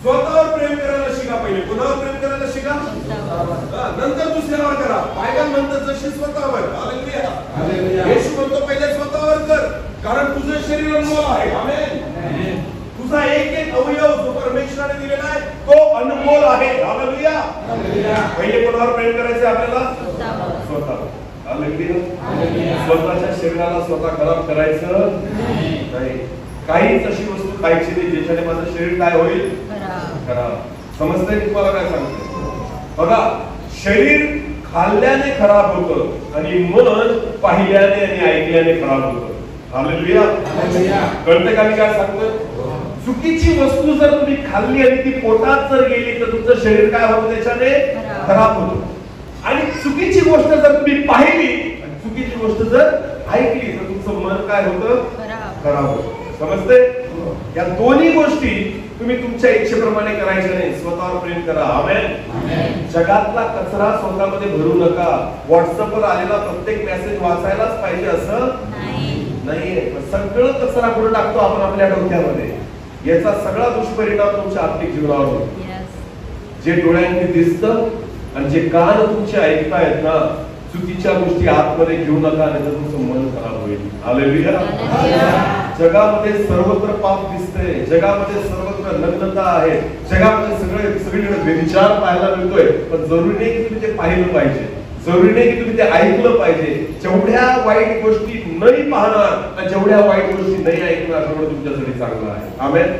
स्वतःवर प्रेम करायला शिका पहिले. कोणावर प्रेम करायला शिका? नंतर दुसऱ्यावर करा. बायबल म्हणतात जशी स्वतःवर. हालेलुया. येशू म्हणतो पहिले स्वतःवर कर, कारण तुझं शरीर अनमोल आहे. आमेन. तुझा एक एक अवयव जो परमेश्वराने दिलेला आहे तो अनमोल आहे. हालेलुया. पहिले कोणावर प्रेम करायचे आपल्याला? स्वतःवर. हालेलुया. स्वतःच्या शरीराला स्वतः खराब करायचं नाही. काहीच अशी वस्तू खायची नाही ज्याच्याने माझं शरीर काय होईल? खराब. समजतंय तुम्हाला काय सांगतो? बघा, शरीर खाल्ल्याने खराब होतं आणि मन पाहिल्याने आणि ऐकल्याने खराब होतं. हालेलुया. कळतं का मी काय सांगतोय? चुकीची वस्तू जर तुम्ही खाल्ली आणि ती पोटात जर गेली तर तुमचं शरीर काय होतं? त्याच्याने खराब होतं. आणि चुकीची गोष्ट जर तुम्ही पाहिली आणि चुकीची गोष्ट जर ऐकली तर तुमचं मन काय होतं? खराब होतं. समजते? या दोन्ही गोष्टी तुम्ही तुमच्या इच्छेप्रमाणे करायच्या नाही. स्वतःवर प्रेम करा. आमेन. जगातला कचरा स्वतःमध्ये भरू नका. व्हॉट्सअपवर आलेला प्रत्येक मेसेज वाचायलाच पाहिजे असं नाहीये. सगळं कचरा कुठे टाकतो आपण? आपल्या डोक्यामध्ये. याचा सगळा दुष्परिणाम तुमच्या आर्थिक जीवनावर होतो. जे डोळ्यांनी दिसतं आणि जे कान तुमचे ऐकतायत ना, चुकीच्या गोष्टी आतमध्ये घेऊ नका, नाही तर तुमचं मन खराब होईल. हालेलुया. जगामध्ये सर्वत्र पाप दिसतंय, जगामध्ये सर्वत्र नग्नता आहे, जगामध्ये सगळीकडे व्यभिचार पाहायला मिळतोय. पण जरुरी नाही की तुम्ही ते पाहिलं पाहिजे, जरुरी नाही की तुम्ही ते ऐकलं पाहिजे. जेवढ्या वाईट गोष्टी नाही पाहणार, जेवढ्या वाईट गोष्टी नाही ऐकणार, तेवढं तुमच्यासाठी चांगलं आहे. आमेन.